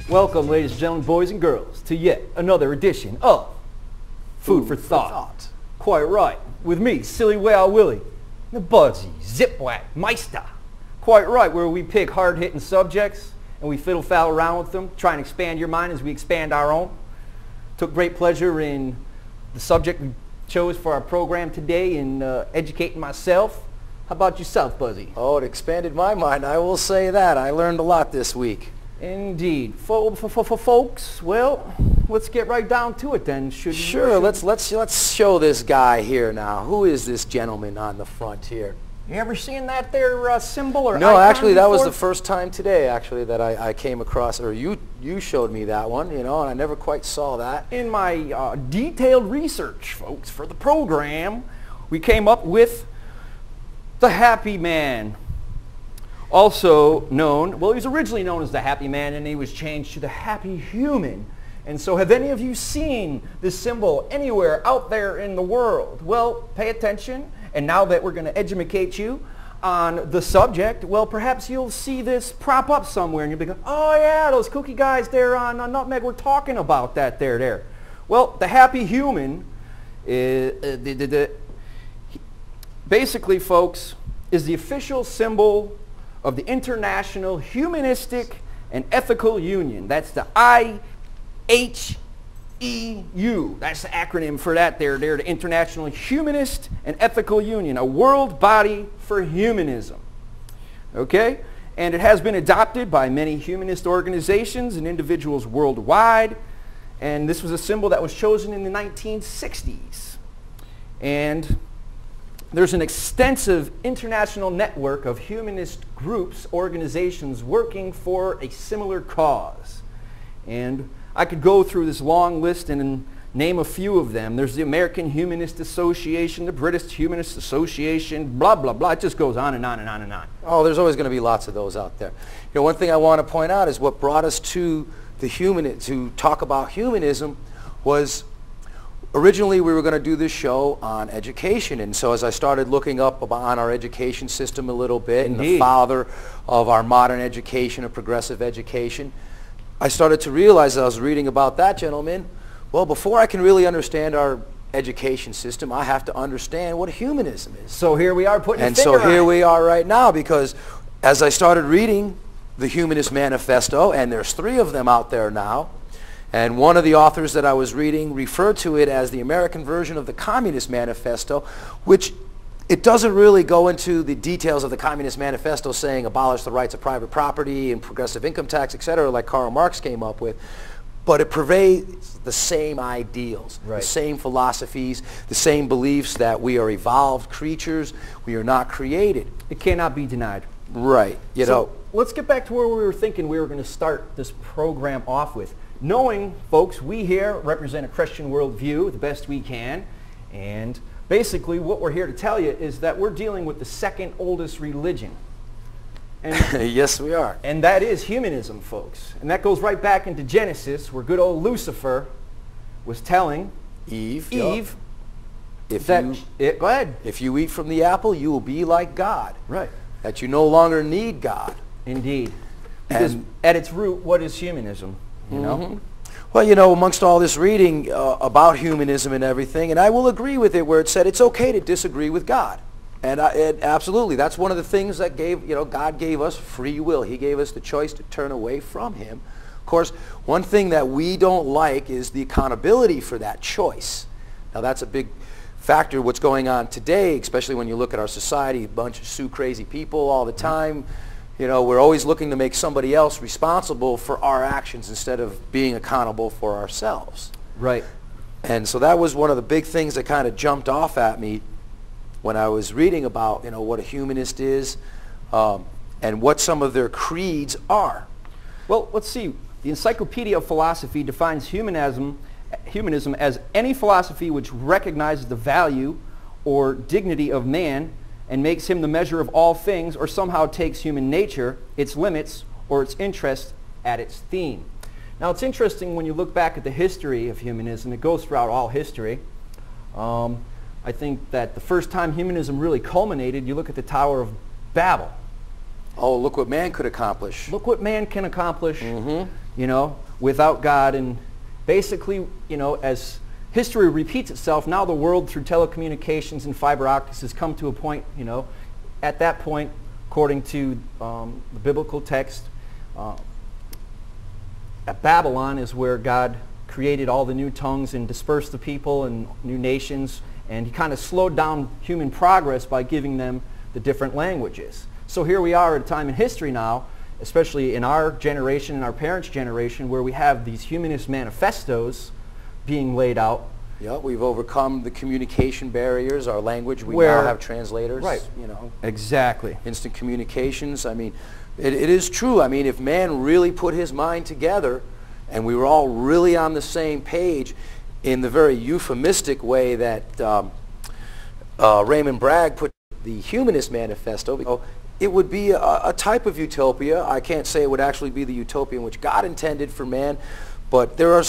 Welcome, ladies and gentlemen, boys and girls, to yet another edition of Food for Thought. Quite right. With me, Silly Willy, the Buzzy, Zipwak, Meister. Quite right, where we pick hard-hitting subjects and we fiddle-foul around with them, try and expand your mind as we expand our own. Took great pleasure in the subject we chose for our program today in educating myself. How about yourself, Buzzy? Oh, it expanded my mind. I will say that. I learned a lot this week. Indeed. Folks, well, let's get right down to it then. Sure, let's show this guy here now. Who is this gentleman on the front here? You ever seen that there symbol or No, icon actually, that was before? the first time today, actually, that I came across, or you showed me that one, you know, and I never quite saw that. In my detailed research, folks, for the program, we came up with the Happy Man. Also known, well, he was originally known as the Happy Man, and he was changed to the Happy Human. And so have any of you seen this symbol anywhere out there in the world? Well, pay attention. And now that we're going to educate you on the subject, well, perhaps you'll see this prop up somewhere, and you'll be going, oh, yeah, those kooky guys there on Nutmeg were talking about that there. Well, the Happy Human, basically, folks, is the official symbol of the International Humanistic and Ethical Union. That's the IHEU. That's the acronym for that there, the International Humanist and Ethical Union, a world body for humanism. Okay? And it has been adopted by many humanist organizations and individuals worldwide. And this was a symbol that was chosen in the 1960s. And there's an extensive international network of humanist groups, organizations working for a similar cause. And I could go through this long list and name a few of them. There's the American Humanist Association, the British Humanist Association, blah, blah, blah. It just goes on and on and on and on. Oh, there's always going to be lots of those out there. You know, one thing I want to point out is what brought us to to talk about humanism was originally we were going to do this show on education, and so as I started looking up on our education system a little bit, Indeed. and the father of our modern education, of progressive education, I started to realize as I was reading about that gentleman, well, before I can really understand our education system, I have to understand what humanism is. So here we are putting And a finger so here on it. we are right now, because as I started reading the Humanist Manifesto, and there's 3 of them out there now, and one of the authors that I was reading referred to it as the American version of the Communist Manifesto, which it doesn't really go into the details of the Communist Manifesto saying abolish the rights of private property and progressive income tax, etc., like Karl Marx came up with. but it pervades the same ideals, Right. the same philosophies, the same beliefs that we are evolved creatures, we are not created. It cannot be denied. Right. You know, Let's get back to where we were thinking we were going to start this program off with. Knowing, folks, we here represent a Christian worldview the best we can, and basically what we're here to tell you is that we're dealing with the second oldest religion. And, yes, we are. and that is humanism, folks. And that goes right back into Genesis, where good old Lucifer was telling Eve, if that go ahead. if you eat from the apple, you will be like God. Right. That you no longer need God. Indeed. Because And- at its root, what is humanism? You know? Mhm. Well, you know, amongst all this reading about humanism and everything, and I will agree with it where it said it's okay to disagree with God. And absolutely, that's one of the things that God gave us free will. He gave us the choice to turn away from him. Of course, one thing that we don't like is the accountability for that choice. Now, that's a big factor what's going on today, especially when you look at our society, a bunch of sue-crazy people all the time. You know, we're always looking to make somebody else responsible for our actions instead of being accountable for ourselves. Right. And so that was one of the big things that kind of jumped off at me when I was reading about, what a humanist is and what some of their creeds are. Well, let's see. The Encyclopedia of Philosophy defines humanism as any philosophy which recognizes the value or dignity of man and makes him the measure of all things, or somehow takes human nature, its limits, or its interest at its theme. Now, it's interesting when you look back at the history of humanism. It goes throughout all history. I think that the first time humanism really culminated, you look at the Tower of Babel. Oh, look what man could accomplish. Look what man can accomplish, without God. And basically, as history repeats itself, now the world through telecommunications and fiber optics has come to a point, at that point, according to the biblical text, at Babylon is where God created all the new tongues and dispersed the people and new nations, and he kind of slowed down human progress by giving them the different languages. So here we are at a time in history now, especially in our generation and our parents' generation, where we have these humanist manifestos being laid out. Yeah, we've overcome the communication barriers, our language. We Where- now have translators. Right. Exactly. Instant communications. I mean, it is true. I mean, if man really put his mind together and we were all really on the same page in the very euphemistic way that Raymond Bragg put the Humanist Manifesto, it would be a type of utopia. I can't say it would actually be the utopia in which God intended for man, but there are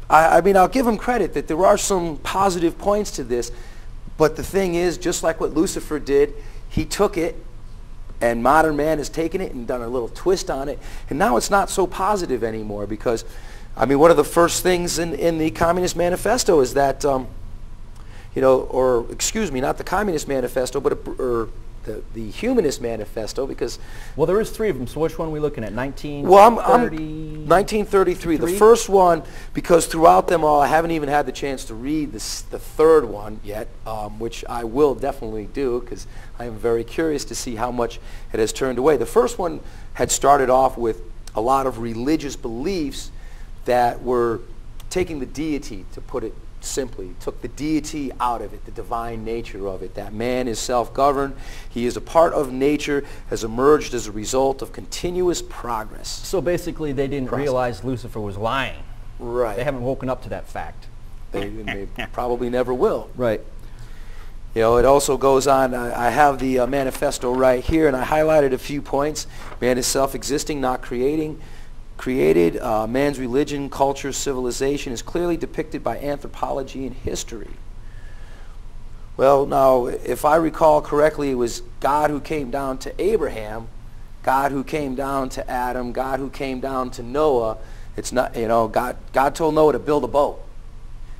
I'll give him credit that there are some positive points to this, but the thing is, just like what Lucifer did, he took it, and modern man has taken it and done a little twist on it, and now it's not so positive anymore because, one of the first things in the Communist Manifesto is that, not the Communist Manifesto, but the Humanist Manifesto, because... Well, there is three of them, so which one are we looking at? 1930? Well, I'm 1933. The first one, because throughout them all, I haven't even had the chance to read the third one yet, which I will definitely do, because I am very curious to see how much it has turned away. The first one had started off with a lot of religious beliefs that were taking the deity, to put it simply, took the deity out of it, the divine nature of it, that man is self-governed, he is a part of nature, has emerged as a result of continuous progress. So basically they didn't realize Lucifer was lying. Right. They haven't woken up to that fact. They probably never will. Right. It also goes on, I have the manifesto right here, and I highlighted a few points. Man is self-existing, not created. Man's religion, culture, civilization is clearly depicted by anthropology and history. Well, now, if I recall correctly, it was God who came down to Abraham, God who came down to Adam, God who came down to Noah. It's not, God told Noah to build a boat.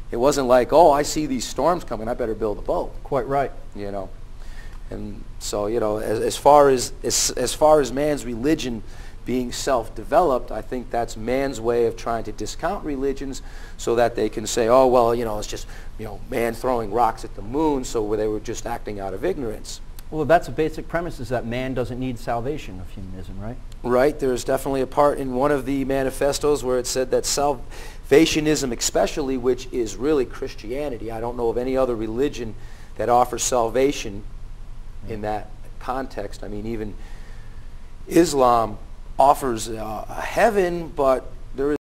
It wasn't like, oh, I see these storms coming, I better build a boat. Quite right. And so, as far as man's religion being self-developed, I think that's man's way of trying to discount religions so that they can say, oh, well, it's just, man throwing rocks at the moon, so they were just acting out of ignorance. Well, that's a basic premise, is that man doesn't need salvation of humanism, right? Right. There's definitely a part in one of the manifestos where it said that salvationism especially, which is really Christianity, I don't know of any other religion that offers salvation in that context. I mean, even Islam offers a heaven, but